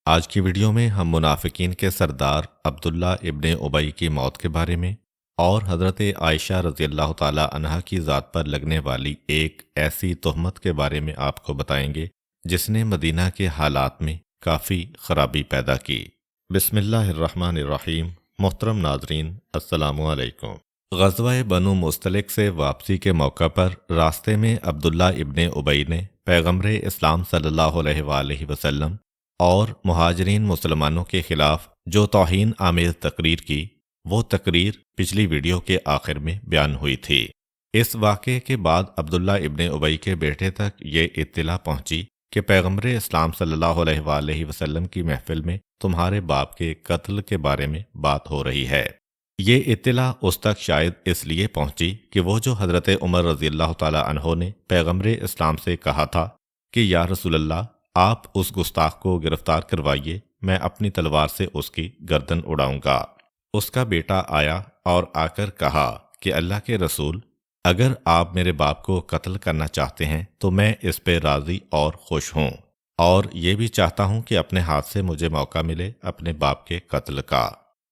آج کی ویڈیو میں ہم منافقین کے سردار عبداللہ ابن ابی کی موت کے بارے میں اور حضرت عائشہ رضی اللہ تعالی عنہا کی ذات پر لگنے والی ایک ایسی تہمت کے بارے میں آپ کو بتائیں گے جس نے مدینہ کے حالات میں کافی خرابی پیدا کی۔ بسم اللہ الرحمن الرحیم۔ محترم ناظرین، السلام علیکم۔ غزوہ بنو مستلق سے واپسی کے موقع پر راستے میں عبداللہ ابن ابی نے پیغمبر اسلام صلی اللہ علیہ وآلہ وسلم اور مہاجرین مسلمانوں کے خلاف جو توہین آمیز تقریر کی، وہ تقریر پچھلی ویڈیو کے آخر میں بیان ہوئی تھی۔ اس واقعے کے بعد عبداللہ ابن ابی کے بیٹے تک یہ اطلاع پہنچی کہ پیغمبر اسلام صلی اللہ علیہ وآلہ وسلم کی محفل میں تمہارے باپ کے قتل کے بارے میں بات ہو رہی ہے۔ یہ اطلاع اس تک شاید اس لیے پہنچی کہ وہ جو حضرت عمر رضی اللہ تعالی عنہ نے پیغمبر اسلام سے کہا تھا کہ یا رسول اللہ، آپ اس گستاخ کو گرفتار کروائیے، میں اپنی تلوار سے اس کی گردن اڑاؤں گا۔ اس کا بیٹا آیا اور آ کر کہا کہ اللہ کے رسول، اگر آپ میرے باپ کو قتل کرنا چاہتے ہیں تو میں اس پہ راضی اور خوش ہوں، اور یہ بھی چاہتا ہوں کہ اپنے ہاتھ سے مجھے موقع ملے اپنے باپ کے قتل کا۔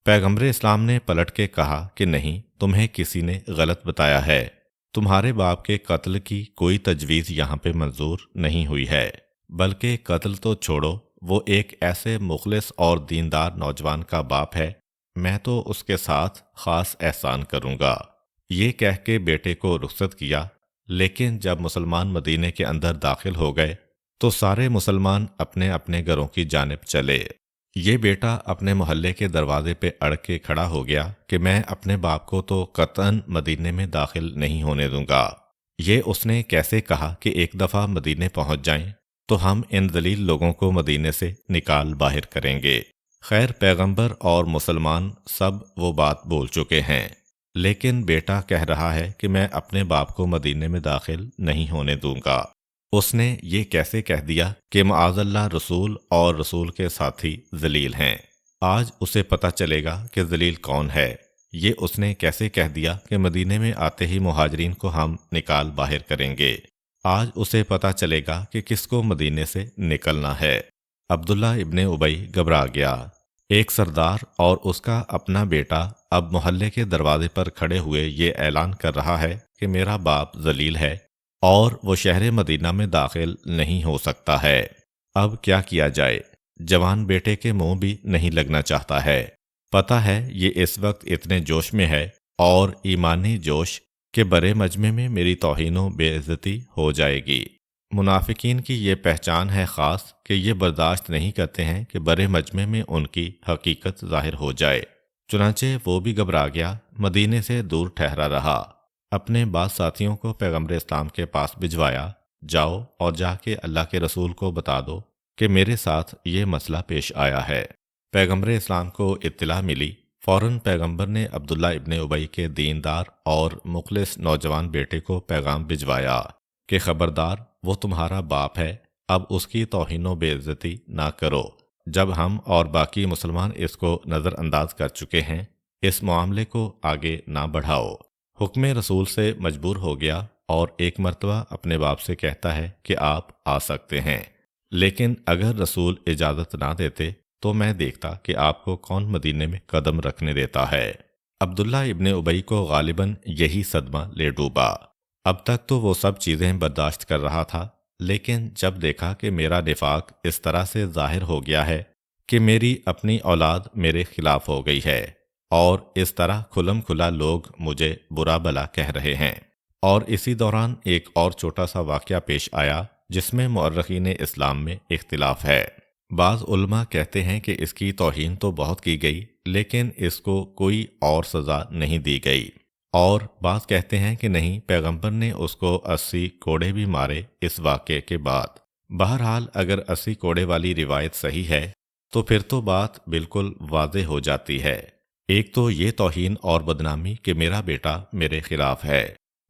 پیغمبر اسلام نے پلٹ کے کہا کہ نہیں، تمہیں کسی نے غلط بتایا ہے، تمہارے باپ کے قتل کی کوئی تجویز یہاں پہ منظور نہیں ہوئی ہے، بلکہ قتل تو چھوڑو، وہ ایک ایسے مخلص اور دیندار نوجوان کا باپ ہے، میں تو اس کے ساتھ خاص احسان کروں گا۔ یہ کہہ کے بیٹے کو رخصت کیا، لیکن جب مسلمان مدینے کے اندر داخل ہو گئے تو سارے مسلمان اپنے اپنے گھروں کی جانب چلے۔ یہ بیٹا اپنے محلے کے دروازے پہ اڑ کے کھڑا ہو گیا کہ میں اپنے باپ کو تو قطعاً مدینے میں داخل نہیں ہونے دوں گا۔ یہ اس نے کیسے کہا کہ ایک دفعہ مدینے پہنچ جائیں تو ہم ان ذلیل لوگوں کو مدینے سے نکال باہر کریں گے۔ خیر، پیغمبر اور مسلمان سب وہ بات بول چکے ہیں، لیکن بیٹا کہہ رہا ہے کہ میں اپنے باپ کو مدینے میں داخل نہیں ہونے دوں گا۔ اس نے یہ کیسے کہہ دیا کہ معاذ اللہ رسول اور رسول کے ساتھی ذلیل ہیں؟ آج اسے پتہ چلے گا کہ ذلیل کون ہے۔ یہ اس نے کیسے کہہ دیا کہ مدینے میں آتے ہی مہاجرین کو ہم نکال باہر کریں گے؟ آج اسے پتہ چلے گا کہ کس کو مدینے سے نکلنا ہے۔ عبداللہ ابن ابی گھبرا گیا۔ ایک سردار اور اس کا اپنا بیٹا اب محلے کے دروازے پر کھڑے ہوئے یہ اعلان کر رہا ہے کہ میرا باپ ذلیل ہے اور وہ شہر مدینہ میں داخل نہیں ہو سکتا ہے۔ اب کیا کیا جائے؟ جوان بیٹے کے منہ بھی نہیں لگنا چاہتا ہے۔ پتہ ہے یہ اس وقت اتنے جوش میں ہے اور ایمانی جوش کہ برے مجمع میں میری توہین و بے عزتی ہو جائے گی۔ منافقین کی یہ پہچان ہے خاص کہ یہ برداشت نہیں کرتے ہیں کہ برے مجمع میں ان کی حقیقت ظاہر ہو جائے۔ چنانچہ وہ بھی گھبرا گیا، مدینے سے دور ٹھہرا رہا۔ اپنے بعض ساتھیوں کو پیغمبر اسلام کے پاس بھجوایا، جاؤ اور جا کے اللہ کے رسول کو بتا دو کہ میرے ساتھ یہ مسئلہ پیش آیا ہے۔ پیغمبر اسلام کو اطلاع ملی، فوراً پیغمبر نے عبداللہ ابن ابی کے دیندار اور مخلص نوجوان بیٹے کو پیغام بھجوایا کہ خبردار، وہ تمہارا باپ ہے، اب اس کی توہین و بے عزتی نہ کرو۔ جب ہم اور باقی مسلمان اس کو نظر انداز کر چکے ہیں، اس معاملے کو آگے نہ بڑھاؤ۔ حکم رسول سے مجبور ہو گیا اور ایک مرتبہ اپنے باپ سے کہتا ہے کہ آپ آ سکتے ہیں، لیکن اگر رسول اجازت نہ دیتے تو میں دیکھتا کہ آپ کو کون مدینے میں قدم رکھنے دیتا ہے۔ عبداللہ ابن ابی کو غالباً یہی صدمہ لے ڈوبا۔ اب تک تو وہ سب چیزیں برداشت کر رہا تھا، لیکن جب دیکھا کہ میرا نفاق اس طرح سے ظاہر ہو گیا ہے کہ میری اپنی اولاد میرے خلاف ہو گئی ہے اور اس طرح کھلم کھلا لوگ مجھے برا بلا کہہ رہے ہیں، اور اسی دوران ایک اور چھوٹا سا واقعہ پیش آیا جس میں مورخین اسلام میں اختلاف ہے۔ بعض علماء کہتے ہیں کہ اس کی توہین تو بہت کی گئی، لیکن اس کو کوئی اور سزا نہیں دی گئی، اور بعض کہتے ہیں کہ نہیں، پیغمبر نے اس کو 80 کوڑے بھی مارے اس واقعے کے بعد۔ بہرحال اگر 80 کوڑے والی روایت صحیح ہے تو پھر تو بات بالکل واضح ہو جاتی ہے۔ ایک تو یہ توہین اور بدنامی کہ میرا بیٹا میرے خلاف ہے،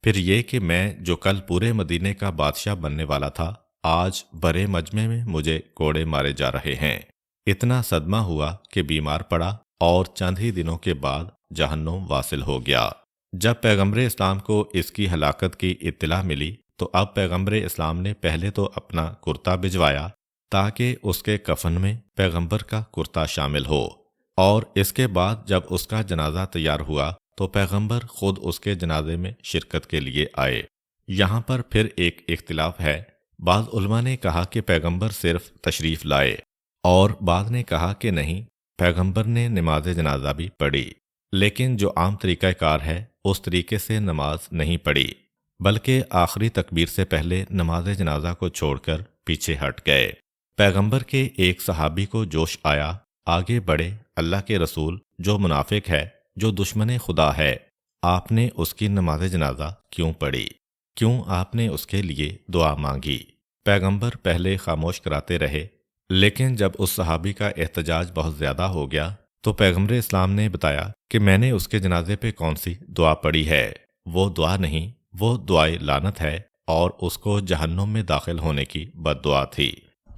پھر یہ کہ میں جو کل پورے مدینے کا بادشاہ بننے والا تھا، آج برے مجمع میں مجھے کوڑے مارے جا رہے ہیں۔ اتنا صدمہ ہوا کہ بیمار پڑا اور چند ہی دنوں کے بعد جہنم واصل ہو گیا۔ جب پیغمبر اسلام کو اس کی ہلاکت کی اطلاع ملی تو اب پیغمبر اسلام نے پہلے تو اپنا کرتا بھجوایا تاکہ اس کے کفن میں پیغمبر کا کرتا شامل ہو، اور اس کے بعد جب اس کا جنازہ تیار ہوا تو پیغمبر خود اس کے جنازے میں شرکت کے لیے آئے۔ یہاں پر پھر ایک اختلاف ہے، بعض علماء نے کہا کہ پیغمبر صرف تشریف لائے، اور بعض نے کہا کہ نہیں، پیغمبر نے نماز جنازہ بھی پڑھی، لیکن جو عام طریقہ کار ہے اس طریقے سے نماز نہیں پڑھی، بلکہ آخری تکبیر سے پہلے نماز جنازہ کو چھوڑ کر پیچھے ہٹ گئے۔ پیغمبر کے ایک صحابی کو جوش آیا، آگے بڑھے، اللہ کے رسول، جو منافق ہے، جو دشمن خدا ہے، آپ نے اس کی نماز جنازہ کیوں پڑھی؟ کیوں آپ نے اس کے لیے دعا مانگی؟ پیغمبر پہلے خاموش کراتے رہے، لیکن جب اس صحابی کا احتجاج بہت زیادہ ہو گیا تو پیغمبر اسلام نے بتایا کہ میں نے اس کے جنازے پہ کون سی دعا پڑھی ہے، وہ دعا نہیں، وہ دعائے لعنت ہے، اور اس کو جہنم میں داخل ہونے کی بد دعا تھی۔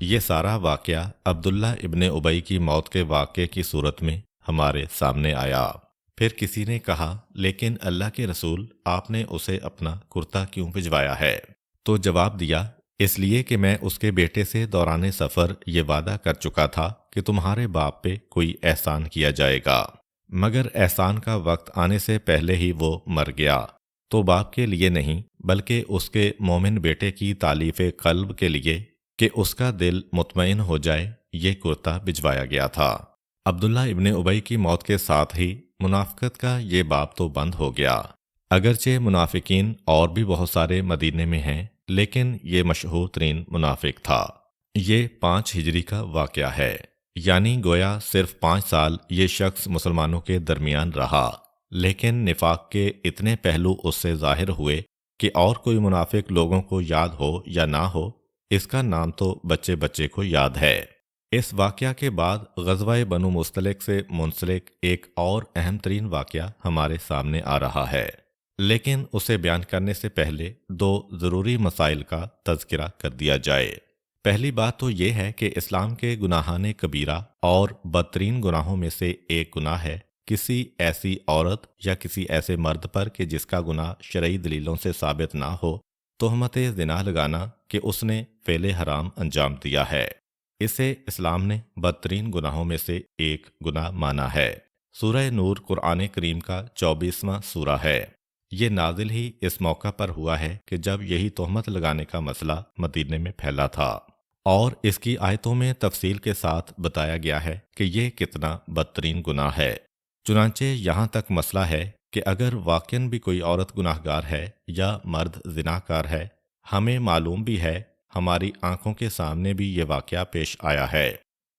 یہ سارا واقعہ عبداللہ ابن ابی کی موت کے واقعے کی صورت میں ہمارے سامنے آیا۔ پھر کسی نے کہا، لیکن اللہ کے رسول، آپ نے اسے اپنا کرتا کیوں بھجوایا ہے؟ تو جواب دیا، اس لیے کہ میں اس کے بیٹے سے دوران سفر یہ وعدہ کر چکا تھا کہ تمہارے باپ پہ کوئی احسان کیا جائے گا، مگر احسان کا وقت آنے سے پہلے ہی وہ مر گیا، تو باپ کے لیے نہیں بلکہ اس کے مومن بیٹے کی تالیف قلب کے لیے کہ اس کا دل مطمئن ہو جائے، یہ کرتا بھجوایا گیا تھا۔ عبداللہ ابن ابی کی موت کے ساتھ ہی منافقت کا یہ باب تو بند ہو گیا۔ اگرچہ منافقین اور بھی بہت سارے مدینے میں ہیں، لیکن یہ مشہور ترین منافق تھا۔ یہ 5 ہجری کا واقعہ ہے، یعنی گویا صرف 5 سال یہ شخص مسلمانوں کے درمیان رہا، لیکن نفاق کے اتنے پہلو اس سے ظاہر ہوئے کہ اور کوئی منافق لوگوں کو یاد ہو یا نہ ہو، اس کا نام تو بچے بچے کو یاد ہے۔ اس واقعہ کے بعد غزوہ بنو مستلق سے منسلک ایک اور اہم ترین واقعہ ہمارے سامنے آ رہا ہے، لیکن اسے بیان کرنے سے پہلے 2 ضروری مسائل کا تذکرہ کر دیا جائے۔ پہلی بات تو یہ ہے کہ اسلام کے گناہان کبیرہ اور بدترین گناہوں میں سے ایک گناہ ہے کسی ایسی عورت یا کسی ایسے مرد پر کہ جس کا گناہ شرعی دلیلوں سے ثابت نہ ہو، تہمت زنا لگانا کہ اس نے فعل حرام انجام دیا ہے۔ اسے اسلام نے بدترین گناہوں میں سے ایک گناہ مانا ہے۔ سورہ نور قرآن کریم کا 24واں سورہ ہے۔ یہ نازل ہی اس موقع پر ہوا ہے کہ جب یہی تہمت لگانے کا مسئلہ مدینے میں پھیلا تھا، اور اس کی آیتوں میں تفصیل کے ساتھ بتایا گیا ہے کہ یہ کتنا بدترین گناہ ہے۔ چنانچہ یہاں تک مسئلہ ہے کہ اگر واقعاً بھی کوئی عورت گناہ گار ہے یا مرد زناکار ہے، ہمیں معلوم بھی ہے، ہماری آنکھوں کے سامنے بھی یہ واقعہ پیش آیا ہے۔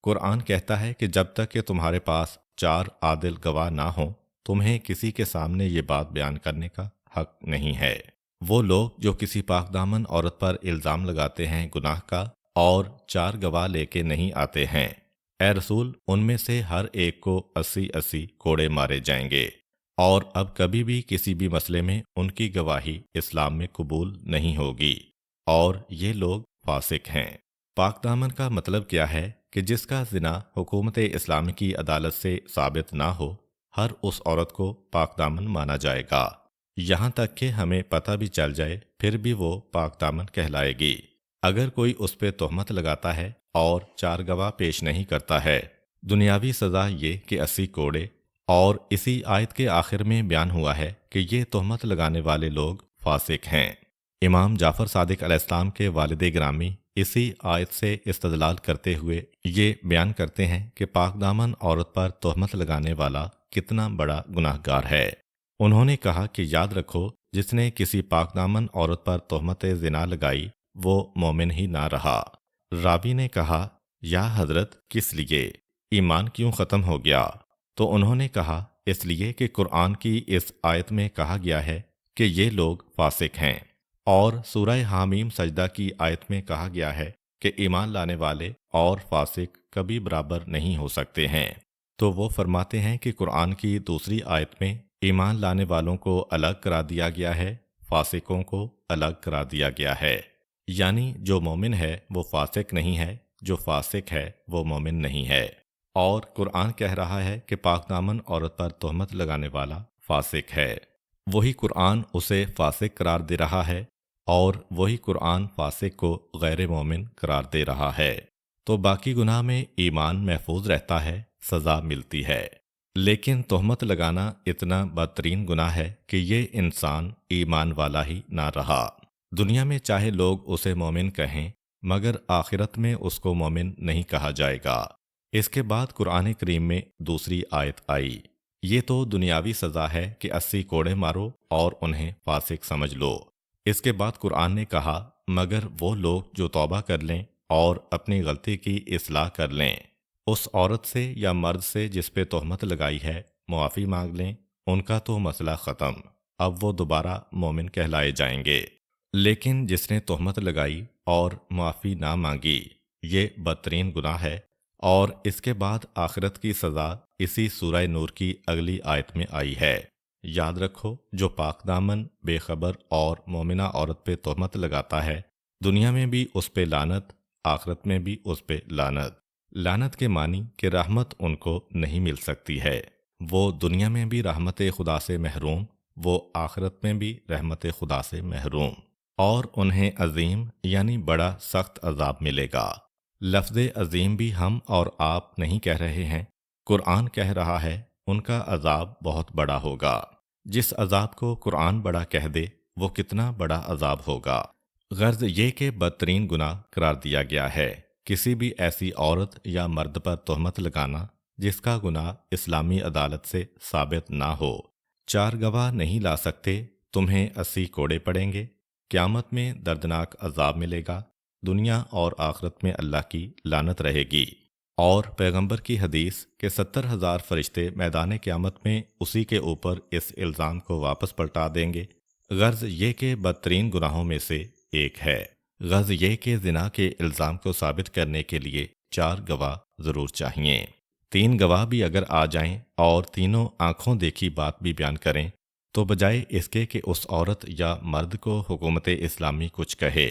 قرآن کہتا ہے کہ جب تک کہ تمہارے پاس 4 عادل گواہ نہ ہوں، تمہیں کسی کے سامنے یہ بات بیان کرنے کا حق نہیں ہے۔ وہ لوگ جو کسی پاک دامن عورت پر الزام لگاتے ہیں گناہ کا اور 4 گواہ لے کے نہیں آتے ہیں، اے رسول، ان میں سے ہر ایک کو 80 کوڑے مارے جائیں گے، اور اب کبھی بھی کسی بھی مسئلے میں ان کی گواہی اسلام میں قبول نہیں ہوگی، اور یہ لوگ فاسق ہیں۔ پاک دامن کا مطلب کیا ہے کہ جس کا زنا حکومت اسلامی کی عدالت سے ثابت نہ ہو، ہر اس عورت کو پاک دامن مانا جائے گا، یہاں تک کہ ہمیں پتہ بھی چل جائے پھر بھی وہ پاک دامن کہلائے گی۔ اگر کوئی اس پہ تہمت لگاتا ہے اور 4 گواہ پیش نہیں کرتا ہے، دنیاوی سزا یہ کہ 80 کوڑے، اور اسی آیت کے آخر میں بیان ہوا ہے کہ یہ تہمت لگانے والے لوگ فاسق ہیں۔ امام جعفر صادق علیہ السلام کے والد گرامی اسی آیت سے استدلال کرتے ہوئے یہ بیان کرتے ہیں کہ پاک دامن عورت پر تہمت لگانے والا کتنا بڑا گناہ گار ہے۔ انہوں نے کہا کہ یاد رکھو، جس نے کسی پاک دامن عورت پر تہمت زنا لگائی وہ مومن ہی نہ رہا۔ راوی نے کہا، یا حضرت، کس لیے؟ ایمان کیوں ختم ہو گیا؟ تو انہوں نے کہا، اس لیے کہ قرآن کی اس آیت میں کہا گیا ہے کہ یہ لوگ فاسق ہیں، اور سورہ حامیم سجدہ کی آیت میں کہا گیا ہے کہ ایمان لانے والے اور فاسق کبھی برابر نہیں ہو سکتے ہیں۔ تو وہ فرماتے ہیں کہ قرآن کی دوسری آیت میں ایمان لانے والوں کو الگ کرا دیا گیا ہے، فاسقوں کو الگ کرا دیا گیا ہے، یعنی جو مومن ہے وہ فاسق نہیں ہے، جو فاسق ہے وہ مومن نہیں ہے۔ اور قرآن کہہ رہا ہے کہ پاک دامن عورت پر تہمت لگانے والا فاسق ہے، وہی قرآن اسے فاسق قرار دے رہا ہے، اور وہی قرآن فاسق کو غیر مومن قرار دے رہا ہے۔ تو باقی گناہ میں ایمان محفوظ رہتا ہے، سزا ملتی ہے۔ لیکن تہمت لگانا اتنا بدترین گناہ ہے کہ یہ انسان ایمان والا ہی نہ رہا۔ دنیا میں چاہے لوگ اسے مومن کہیں، مگر آخرت میں اس کو مومن نہیں کہا جائے گا۔ اس کے بعد قرآن کریم میں دوسری آیت آئی، یہ تو دنیاوی سزا ہے کہ 80 کوڑے مارو اور انہیں فاسق سمجھ لو۔ اس کے بعد قرآن نے کہا مگر وہ لوگ جو توبہ کر لیں اور اپنی غلطی کی اصلاح کر لیں، اس عورت سے یا مرد سے جس پہ تہمت لگائی ہے معافی مانگ لیں، ان کا تو مسئلہ ختم، اب وہ دوبارہ مومن کہلائے جائیں گے۔ لیکن جس نے تہمت لگائی اور معافی نہ مانگی، یہ بدترین گناہ ہے۔ اور اس کے بعد آخرت کی سزا اسی سورہ نور کی اگلی آیت میں آئی ہے، یاد رکھو جو پاک دامن بے خبر اور مومنہ عورت پہ تہمت لگاتا ہے، دنیا میں بھی اس پہ لعنت، آخرت میں بھی اس پہ لعنت۔ لعنت کے معنی کہ رحمت ان کو نہیں مل سکتی ہے، وہ دنیا میں بھی رحمت خدا سے محروم، وہ آخرت میں بھی رحمت خدا سے محروم، اور انہیں عظیم یعنی بڑا سخت عذاب ملے گا۔ لفظ عظیم بھی ہم اور آپ نہیں کہہ رہے ہیں، قرآن کہہ رہا ہے ان کا عذاب بہت بڑا ہوگا۔ جس عذاب کو قرآن بڑا کہہ دے وہ کتنا بڑا عذاب ہوگا۔ غرض یہ کہ بدترین گناہ قرار دیا گیا ہے کسی بھی ایسی عورت یا مرد پر تہمت لگانا جس کا گناہ اسلامی عدالت سے ثابت نہ ہو۔ 4 گواہ نہیں لا سکتے، تمہیں 80 کوڑے پڑیں گے، قیامت میں دردناک عذاب ملے گا، دنیا اور آخرت میں اللہ کی لعنت رہے گی۔ اور پیغمبر کی حدیث کہ 70,000 فرشتے میدان قیامت میں اسی کے اوپر اس الزام کو واپس پلٹا دیں گے۔ غرض یہ کہ بدترین گناہوں میں سے ایک ہے۔ غرض یہ کہ زنا کے الزام کو ثابت کرنے کے لیے 4 گواہ ضرور چاہیے۔ 3 گواہ بھی اگر آ جائیں اور تینوں آنکھوں دیکھی بات بھی بیان کریں تو بجائے اس کے کہ اس عورت یا مرد کو حکومت اسلامی کچھ کہے،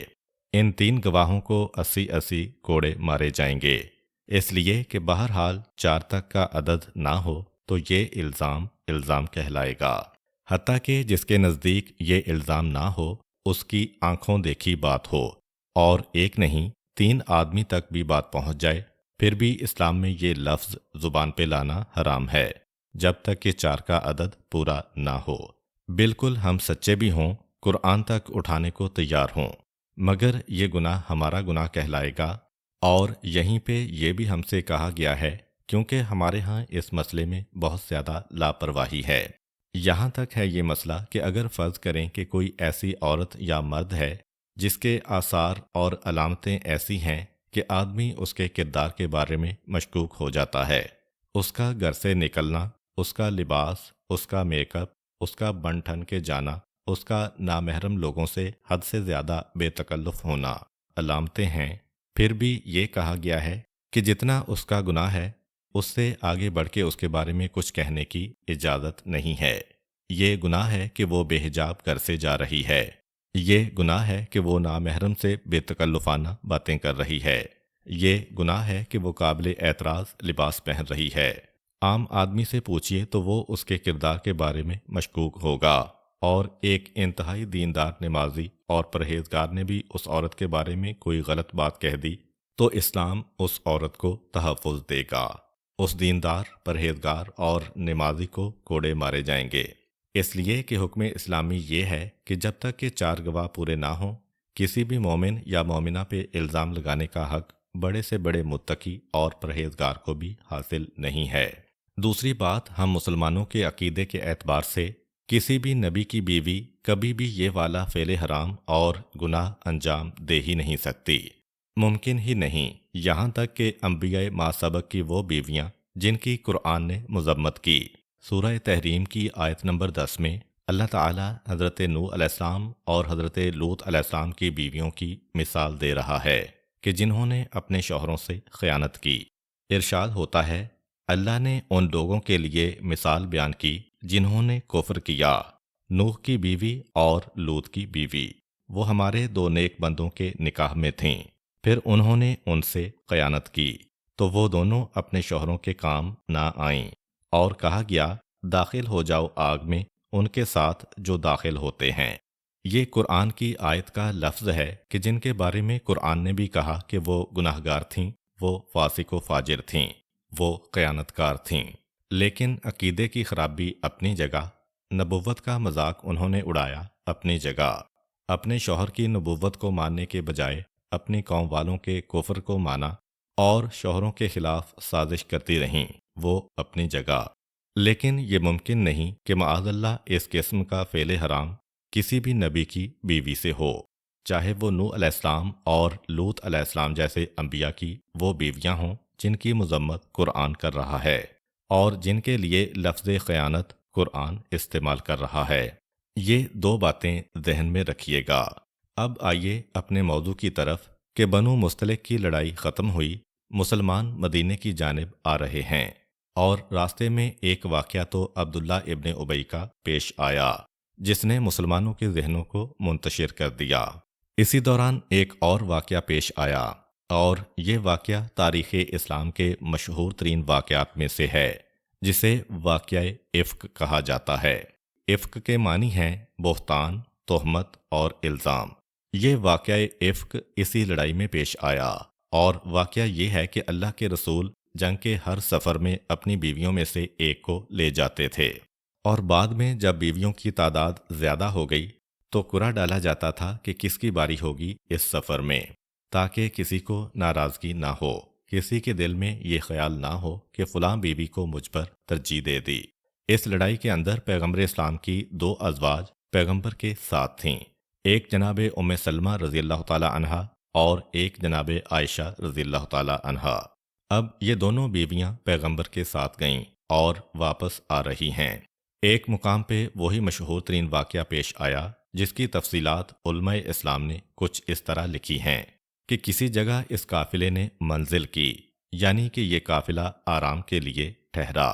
ان 3 گواہوں کو 80 کوڑے مارے جائیں گے، اس لیے کہ بہرحال 4 تک کا عدد نہ ہو تو یہ الزام کہلائے گا، حتیٰ کہ جس کے نزدیک یہ الزام نہ ہو اس کی آنکھوں دیکھی بات ہو، اور ایک نہیں 3 آدمی تک بھی بات پہنچ جائے، پھر بھی اسلام میں یہ لفظ زبان پہ لانا حرام ہے جب تک کہ 4 کا عدد پورا نہ ہو۔ بالکل ہم سچے بھی ہوں، قرآن تک اٹھانے کو تیار ہوں، مگر یہ گناہ ہمارا گناہ کہلائے گا۔ اور یہیں پہ یہ بھی ہم سے کہا گیا ہے کیونکہ ہمارے ہاں اس مسئلے میں بہت زیادہ لاپرواہی ہے۔ یہاں تک ہے یہ مسئلہ کہ اگر فرض کریں کہ کوئی ایسی عورت یا مرد ہے جس کے آثار اور علامتیں ایسی ہیں کہ آدمی اس کے کردار کے بارے میں مشکوک ہو جاتا ہے، اس کا گھر سے نکلنا، اس کا لباس، اس کا میک اپ، اس کا بن ٹھن کے جانا، اس کا نامحرم لوگوں سے حد سے زیادہ بے تکلف ہونا علامتیں ہیں، پھر بھی یہ کہا گیا ہے کہ جتنا اس کا گناہ ہے اس سے آگے بڑھ کے اس کے بارے میں کچھ کہنے کی اجازت نہیں ہے۔ یہ گناہ ہے کہ وہ بے حجاب گھر سے جا رہی ہے، یہ گناہ ہے کہ وہ نامحرم سے بے تکلفانہ باتیں کر رہی ہے، یہ گناہ ہے کہ وہ قابل اعتراض لباس پہن رہی ہے۔ عام آدمی سے پوچھئے تو وہ اس کے کردار کے بارے میں مشکوک ہوگا، اور ایک انتہائی دیندار نمازی اور پرہیزگار نے بھی اس عورت کے بارے میں کوئی غلط بات کہہ دی تو اسلام اس عورت کو تحفظ دے گا، اس دیندار، پرہیزگار اور نمازی کو کوڑے مارے جائیں گے، اس لیے کہ حکم اسلامی یہ ہے کہ جب تک کہ 4 گواہ پورے نہ ہوں کسی بھی مومن یا مومنہ پہ الزام لگانے کا حق بڑے سے بڑے متقی اور پرہیزگار کو بھی حاصل نہیں ہے۔ دوسری بات، ہم مسلمانوں کے عقیدے کے اعتبار سے کسی بھی نبی کی بیوی کبھی بھی یہ والا فعل حرام اور گناہ انجام دے ہی نہیں سکتی، ممکن ہی نہیں، یہاں تک کہ انبیاء ما سبق کی وہ بیویاں جن کی قرآن نے مذمت کی۔ سورہ تحریم کی آیت نمبر 10 میں اللہ تعالیٰ حضرت نوح علیہ السلام اور حضرت لوط علیہ السلام کی بیویوں کی مثال دے رہا ہے کہ جنہوں نے اپنے شوہروں سے خیانت کی۔ ارشاد ہوتا ہے، اللہ نے ان لوگوں کے لیے مثال بیان کی جنہوں نے کفر کیا، نوح کی بیوی اور لوط کی بیوی، وہ ہمارے 2 نیک بندوں کے نکاح میں تھیں، پھر انہوں نے ان سے خیانت کی تو وہ دونوں اپنے شوہروں کے کام نہ آئیں، اور کہا گیا داخل ہو جاؤ آگ میں ان کے ساتھ جو داخل ہوتے ہیں۔ یہ قرآن کی آیت کا لفظ ہے کہ جن کے بارے میں قرآن نے بھی کہا کہ وہ گناہگار تھیں، وہ فاسق و فاجر تھیں، وہ خیانت کار تھیں، لیکن عقیدے کی خرابی اپنی جگہ، نبوت کا مذاق انہوں نے اڑایا اپنی جگہ، اپنے شوہر کی نبوت کو ماننے کے بجائے اپنی قوم والوں کے کفر کو مانا اور شوہروں کے خلاف سازش کرتی رہیں، وہ اپنی جگہ۔ لیکن یہ ممکن نہیں کہ معاذ اللہ اس قسم کا فعل حرام کسی بھی نبی کی بیوی سے ہو، چاہے وہ نوح علیہ السلام اور لوط علیہ السلام جیسے انبیاء کی وہ بیویاں ہوں جن کی مذمت قرآن کر رہا ہے اور جن کے لیے لفظ خیانت قرآن استعمال کر رہا ہے۔ یہ دو باتیں ذہن میں رکھیے گا۔ اب آئیے اپنے موضوع کی طرف کہ بنو مستلق کی لڑائی ختم ہوئی، مسلمان مدینے کی جانب آ رہے ہیں اور راستے میں ایک واقعہ تو عبداللہ ابن ابی کا پیش آیا جس نے مسلمانوں کے ذہنوں کو منتشر کر دیا۔ اسی دوران ایک اور واقعہ پیش آیا اور یہ واقعہ تاریخ اسلام کے مشہور ترین واقعات میں سے ہے، جسے واقعہ افک کہا جاتا ہے۔ افک کے معنی ہیں بہتان، تہمت اور الزام۔ یہ واقعہ افک اسی لڑائی میں پیش آیا اور واقعہ یہ ہے کہ اللہ کے رسول جنگ کے ہر سفر میں اپنی بیویوں میں سے ایک کو لے جاتے تھے اور بعد میں جب بیویوں کی تعداد زیادہ ہو گئی تو قرعہ ڈالا جاتا تھا کہ کس کی باری ہوگی اس سفر میں، تاکہ کسی کو ناراضگی نہ ہو، کسی کے دل میں یہ خیال نہ ہو کہ فلاں بیوی کو مجھ پر ترجیح دے دی۔ اس لڑائی کے اندر پیغمبر اسلام کی دو ازواج پیغمبر کے ساتھ تھیں، ایک جناب ام سلمہ رضی اللہ تعالی عنہا اور ایک جناب عائشہ رضی اللہ تعالی عنہا۔ اب یہ دونوں بیویاں پیغمبر کے ساتھ گئیں اور واپس آ رہی ہیں۔ ایک مقام پہ وہی مشہور ترین واقعہ پیش آیا جس کی تفصیلات علماء اسلام نے کچھ اس طرح لکھی ہیں کہ کسی جگہ اس قافلے نے منزل کی، یعنی کہ یہ قافلہ آرام کے لیے ٹھہرا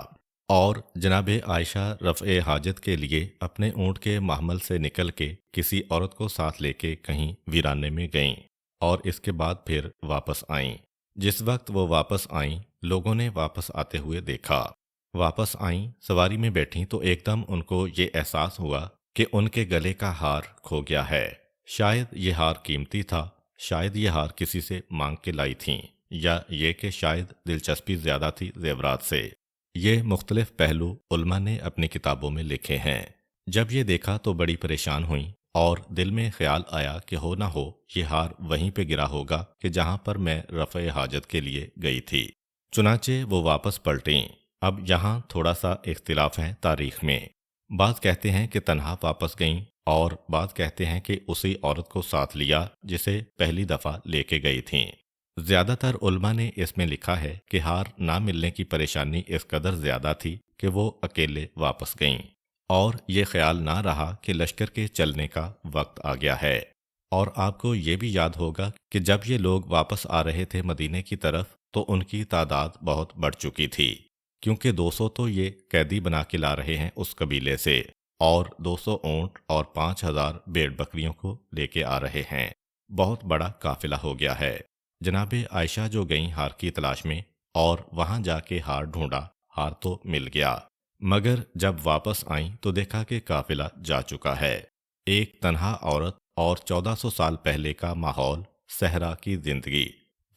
اور جناب عائشہ رفع حاجت کے لیے اپنے اونٹ کے محمل سے نکل کے کسی عورت کو ساتھ لے کے کہیں ویرانے میں گئیں اور اس کے بعد پھر واپس آئیں۔ جس وقت وہ واپس آئیں لوگوں نے واپس آتے ہوئے دیکھا، واپس آئیں سواری میں بیٹھیں تو ایک دم ان کو یہ احساس ہوا کہ ان کے گلے کا ہار کھو گیا ہے۔ شاید یہ ہار قیمتی تھا، شاید یہ ہار کسی سے مانگ کے لائی تھیں، یا یہ کہ شاید دلچسپی زیادہ تھی زیورات سے۔ یہ مختلف پہلو علماء نے اپنی کتابوں میں لکھے ہیں۔ جب یہ دیکھا تو بڑی پریشان ہوئیں اور دل میں خیال آیا کہ ہو نہ ہو یہ ہار وہیں پہ گرا ہوگا کہ جہاں پر میں رفع حاجت کے لیے گئی تھی۔ چنانچہ وہ واپس پلٹیں۔ اب یہاں تھوڑا سا اختلاف ہے تاریخ میں، بعض کہتے ہیں کہ تنہا واپس گئیں اور بعض کہتے ہیں کہ اسی عورت کو ساتھ لیا جسے پہلی دفعہ لے کے گئی تھیں۔ زیادہ تر علماء نے اس میں لکھا ہے کہ ہار نہ ملنے کی پریشانی اس قدر زیادہ تھی کہ وہ اکیلے واپس گئیں اور یہ خیال نہ رہا کہ لشکر کے چلنے کا وقت آ گیا ہے۔ اور آپ کو یہ بھی یاد ہوگا کہ جب یہ لوگ واپس آ رہے تھے مدینے کی طرف تو ان کی تعداد بہت بڑھ چکی تھی، کیونکہ 200 تو یہ قیدی بنا کے لا رہے ہیں اس قبیلے سے اور 200 اونٹ اور 5000 بھیڑ بکریوں کو لے کے آ رہے ہیں۔ بہت بڑا قافلہ ہو گیا ہے۔ جناب عائشہ جو گئیں ہار کی تلاش میں اور وہاں جا کے ہار ڈھونڈا، ہار تو مل گیا، مگر جب واپس آئیں تو دیکھا کہ قافلہ جا چکا ہے۔ ایک تنہا عورت اور 1400 سال پہلے کا ماحول، صحرا کی زندگی،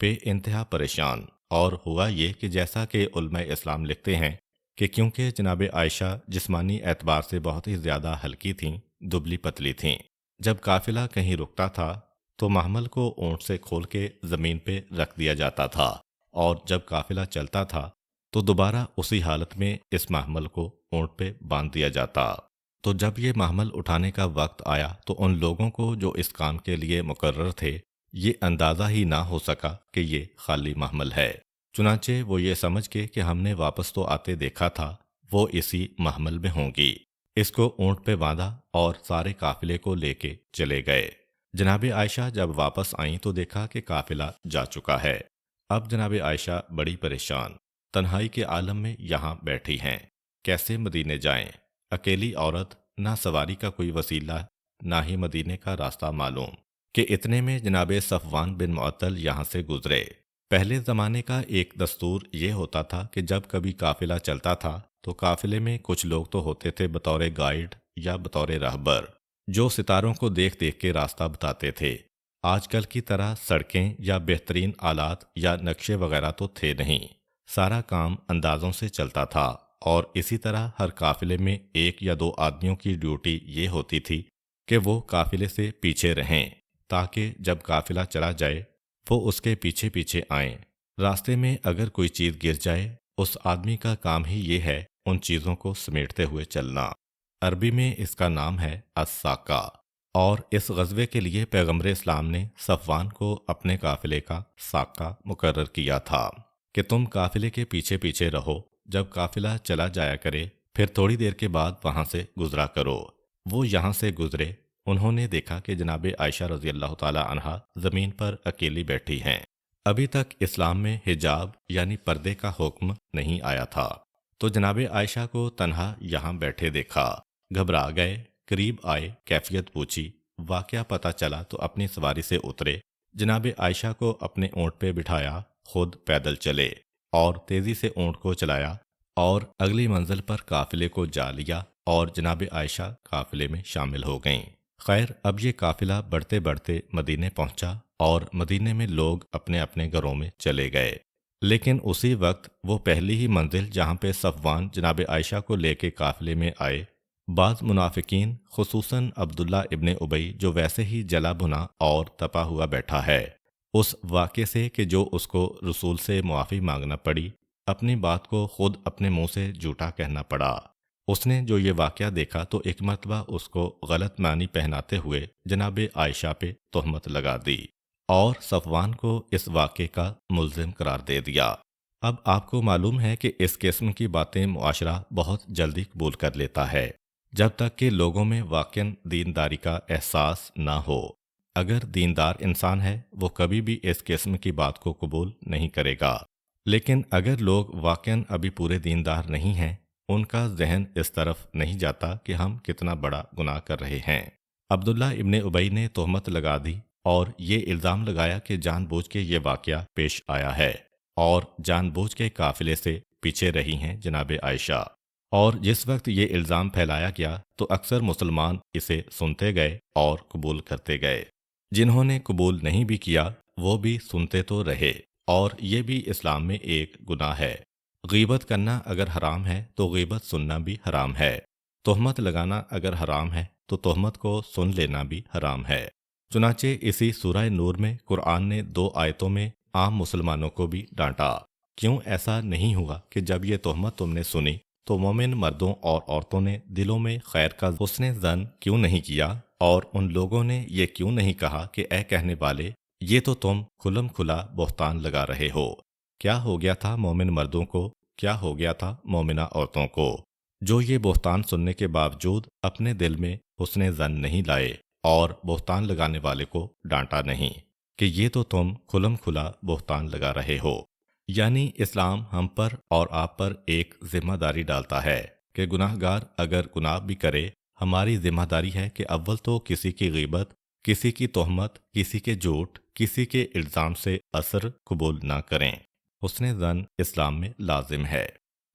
بے انتہا پریشان۔ اور ہوا یہ کہ جیسا کہ علماء اسلام لکھتے ہیں کہ کیونکہ جناب عائشہ جسمانی اعتبار سے بہت ہی زیادہ ہلکی تھیں، دبلی پتلی تھیں، جب قافلہ کہیں رکتا تھا تو محمل کو اونٹ سے کھول کے زمین پہ رکھ دیا جاتا تھا اور جب قافلہ چلتا تھا تو دوبارہ اسی حالت میں اس محمل کو اونٹ پہ باندھ دیا جاتا۔ تو جب یہ محمل اٹھانے کا وقت آیا تو ان لوگوں کو جو اس کام کے لیے مقرر تھے یہ اندازہ ہی نہ ہو سکا کہ یہ خالی محمل ہے، چنانچہ وہ یہ سمجھ کے کہ ہم نے واپس تو آتے دیکھا تھا وہ اسی محمل میں ہوں گی، اس کو اونٹ پہ باندھا اور سارے قافلے کو لے کے چلے گئے۔ جناب عائشہ جب واپس آئیں تو دیکھا کہ قافلہ جا چکا ہے۔ اب جناب عائشہ بڑی پریشان، تنہائی کے عالم میں یہاں بیٹھی ہیں، کیسے مدینے جائیں؟ اکیلی عورت، نہ سواری کا کوئی وسیلہ، نہ ہی مدینے کا راستہ معلوم، کہ اتنے میں جناب صفوان بن معطل یہاں سے گزرے۔ پہلے زمانے کا ایک دستور یہ ہوتا تھا کہ جب کبھی قافلہ چلتا تھا تو قافلے میں کچھ لوگ تو ہوتے تھے بطور گائیڈ یا بطور رہبر، جو ستاروں کو دیکھ دیکھ کے راستہ بتاتے تھے آج کل کی طرح سڑکیں یا بہترین آلات یا نقشے وغیرہ تو تھے نہیں، سارا کام اندازوں سے چلتا تھا، اور اسی طرح ہر قافلے میں ایک یا دو آدمیوں کی ڈیوٹی یہ ہوتی تھی کہ وہ قافلے سے پیچھے رہیں تاکہ جب قافلہ چلا جائے وہ اس کے پیچھے پیچھے آئیں۔ راستے میں اگر کوئی چیز گر جائے، اس آدمی کا کام ہی یہ ہے ان چیزوں کو سمیٹتے ہوئے چلنا۔ عربی میں اس کا نام ہے الساقہ۔ اور اس غزوے کے لیے پیغمبر اسلام نے صفوان کو اپنے قافلے کا ساقہ مقرر کیا تھا کہ تم قافلے کے پیچھے پیچھے رہو، جب قافلہ چلا جایا کرے پھر تھوڑی دیر کے بعد وہاں سے گزرا کرو۔ وہ یہاں سے گزرے، انہوں نے دیکھا کہ جناب عائشہ رضی اللہ تعالی عنہا زمین پر اکیلی بیٹھی ہیں۔ ابھی تک اسلام میں حجاب یعنی پردے کا حکم نہیں آیا تھا، تو جناب عائشہ کو تنہا یہاں بیٹھے دیکھا، گھبرا گئے، قریب آئے، کیفیت پوچھی، واقعہ پتہ چلا تو اپنی سواری سے اترے، جناب عائشہ کو اپنے اونٹ پہ بٹھایا، خود پیدل چلے اور تیزی سے اونٹ کو چلایا اور اگلی منزل پر قافلے کو جا لیا، اور جناب عائشہ قافلے میں شامل ہو گئیں۔ خیر، اب یہ قافلہ بڑھتے بڑھتے مدینے پہنچا اور مدینے میں لوگ اپنے اپنے گھروں میں چلے گئے، لیکن اسی وقت وہ پہلی ہی منزل جہاں پہ صفوان جناب عائشہ کو لے کے قافلے میں آئے، بعض منافقین خصوصاً عبداللہ ابن ابی جو ویسے ہی جلا بھنا اور تپا ہوا بیٹھا ہے، اس واقعے سے کہ جو اس کو رسول سے معافی مانگنا پڑی، اپنی بات کو خود اپنے منہ سے جھوٹا کہنا پڑا۔ اس نے جو یہ واقعہ دیکھا تو ایک مرتبہ اس کو غلط معنی پہناتے ہوئے جناب عائشہ پہ تہمت لگا دی اور صفوان کو اس واقعے کا ملزم قرار دے دیا۔ اب آپ کو معلوم ہے کہ اس قسم کی باتیں معاشرہ بہت جلدی قبول کر لیتا ہے جب تک کہ لوگوں میں واقعاً دینداری کا احساس نہ ہو۔ اگر دیندار انسان ہے وہ کبھی بھی اس قسم کی بات کو قبول نہیں کرے گا، لیکن اگر لوگ واقعاً ابھی پورے دیندار نہیں ہیں، ان کا ذہن اس طرف نہیں جاتا کہ ہم کتنا بڑا گناہ کر رہے ہیں۔ عبداللہ ابن ابی نے تہمت لگا دی اور یہ الزام لگایا کہ جان بوجھ کے یہ واقعہ پیش آیا ہے اور جان بوجھ کے قافلے سے پیچھے رہی ہیں جناب عائشہ۔ اور جس وقت یہ الزام پھیلایا گیا تو اکثر مسلمان اسے سنتے گئے اور قبول کرتے گئے، جنہوں نے قبول نہیں بھی کیا وہ بھی سنتے تو رہے، اور یہ بھی اسلام میں ایک گناہ ہے۔ غیبت کرنا اگر حرام ہے تو غیبت سننا بھی حرام ہے، تہمت لگانا اگر حرام ہے تو تہمت کو سن لینا بھی حرام ہے۔ چنانچہ اسی سورہ نور میں قرآن نے 2 آیتوں میں عام مسلمانوں کو بھی ڈانٹا، کیوں ایسا نہیں ہوا کہ جب یہ تہمت تم نے سنی تو مومن مردوں اور عورتوں نے دلوں میں خیر کا حسن ظن کیوں نہیں کیا، اور ان لوگوں نے یہ کیوں نہیں کہا کہ اے کہنے والے یہ تو تم کھلم کھلا بہتان لگا رہے ہو۔ کیا ہو گیا تھا مومن مردوں کو، کیا ہو گیا تھا مومنہ عورتوں کو، جو یہ بہتان سننے کے باوجود اپنے دل میں حسن ظن نہیں لائے اور بہتان لگانے والے کو ڈانٹا نہیں کہ یہ تو تم کھلم کھلا بہتان لگا رہے ہو۔ یعنی اسلام ہم پر اور آپ پر ایک ذمہ داری ڈالتا ہے کہ گناہ گار اگر گناہ بھی کرے، ہماری ذمہ داری ہے کہ اول تو کسی کی غیبت، کسی کی تہمت، کسی کے جھوٹ، کسی کے الزام سے اثر قبول نہ کریں۔ حسن ظن اسلام میں لازم ہے۔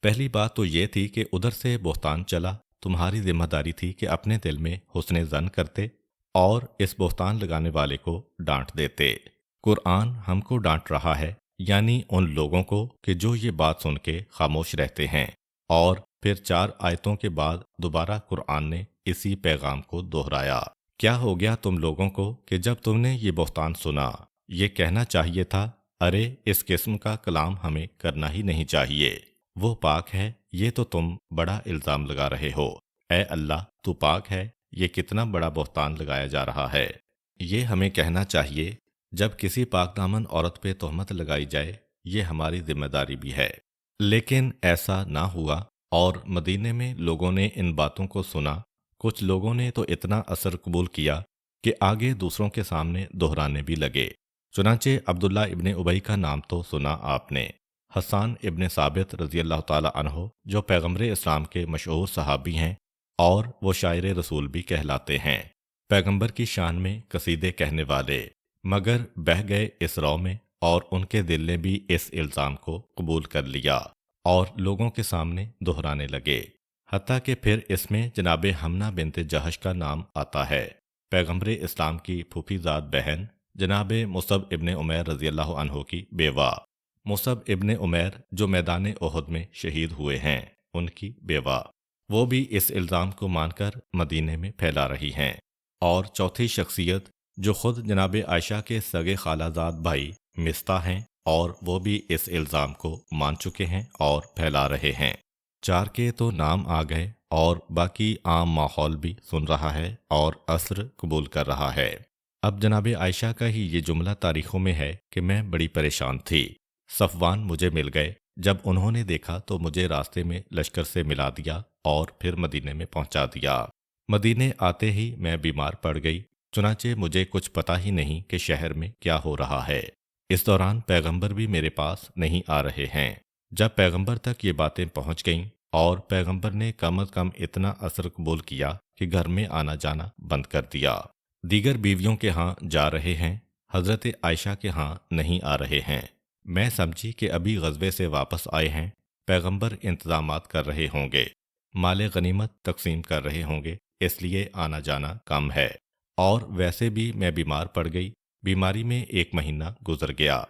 پہلی بات تو یہ تھی کہ ادھر سے بہتان چلا، تمہاری ذمہ داری تھی کہ اپنے دل میں حسن ظن کرتے اور اس بہتان لگانے والے کو ڈانٹ دیتے۔ قرآن ہم کو ڈانٹ رہا ہے، یعنی ان لوگوں کو کہ جو یہ بات سن کے خاموش رہتے ہیں، اور پھر 4 آیتوں کے بعد دوبارہ قرآن نے اسی پیغام کو دہرایا۔ کیا ہو گیا تم لوگوں کو کہ جب تم نے یہ بہتان سنا، یہ کہنا چاہیے تھا ارے اس قسم کا کلام ہمیں کرنا ہی نہیں چاہیے، وہ پاک ہے، یہ تو تم بڑا الزام لگا رہے ہو، اے اللہ تو پاک ہے، یہ کتنا بڑا بہتان لگایا جا رہا ہے۔ یہ ہمیں کہنا چاہیے جب کسی پاک دامن عورت پہ تہمت لگائی جائے، یہ ہماری ذمہ داری بھی ہے۔ لیکن ایسا نہ ہوا، اور مدینے میں لوگوں نے ان باتوں کو سنا، کچھ لوگوں نے تو اتنا اثر قبول کیا کہ آگے دوسروں کے سامنے دہرانے بھی لگے۔ چنانچہ عبداللہ ابن ابی کا نام تو سنا آپ نے، حسان ابن ثابت رضی اللہ تعالی عنہ جو پیغمبر اسلام کے مشہور صحابی ہیں اور وہ شاعر رسول بھی کہلاتے ہیں، پیغمبر کی شان میں قصیدے کہنے والے، مگر بہہ گئے اس رو میں، اور ان کے دل نے بھی اس الزام کو قبول کر لیا اور لوگوں کے سامنے دہرانے لگے، حتیٰ کہ پھر اس میں جناب حمنہ بنت جہش کا نام آتا ہے، پیغمبر اسلام کی پھوپھی زاد بہن جناب مصعب ابن عمیر رضی اللہ عنہ کی بیوہ، مصعب ابن عمیر جو میدان احد میں شہید ہوئے ہیں، ان کی بیوہ، وہ بھی اس الزام کو مان کر مدینے میں پھیلا رہی ہیں۔ اور چوتھی شخصیت جو خود جناب عائشہ کے سگے خالہ زاد بھائی مستہ ہیں، اور وہ بھی اس الزام کو مان چکے ہیں اور پھیلا رہے ہیں۔ چار کے تو نام آ گئے اور باقی عام ماحول بھی سن رہا ہے اور عصر قبول کر رہا ہے۔ اب جناب عائشہ کا ہی یہ جملہ تاریخوں میں ہے کہ میں بڑی پریشان تھی، صفوان مجھے مل گئے، جب انہوں نے دیکھا تو مجھے راستے میں لشکر سے ملا دیا اور پھر مدینے میں پہنچا دیا۔ مدینے آتے ہی میں بیمار پڑ گئی، چنانچہ مجھے کچھ پتہ ہی نہیں کہ شہر میں کیا ہو رہا ہے۔ اس دوران پیغمبر بھی میرے پاس نہیں آ رہے ہیں۔ جب پیغمبر تک یہ باتیں پہنچ گئیں اور پیغمبر نے کم از کم اتنا اثر قبول کیا کہ گھر میں آنا جانا بند کر دیا، دیگر بیویوں کے ہاں جا رہے ہیں، حضرت عائشہ کے ہاں نہیں آ رہے ہیں، میں سمجھی کہ ابھی غزوے سے واپس آئے ہیں، پیغمبر انتظامات کر رہے ہوں گے، مال غنیمت تقسیم کر رہے ہوں گے، اس لیے آنا جانا کم ہے۔ اور ویسے بھی میں بیمار پڑ گئی، بیماری میں 1 مہینہ گزر گیا۔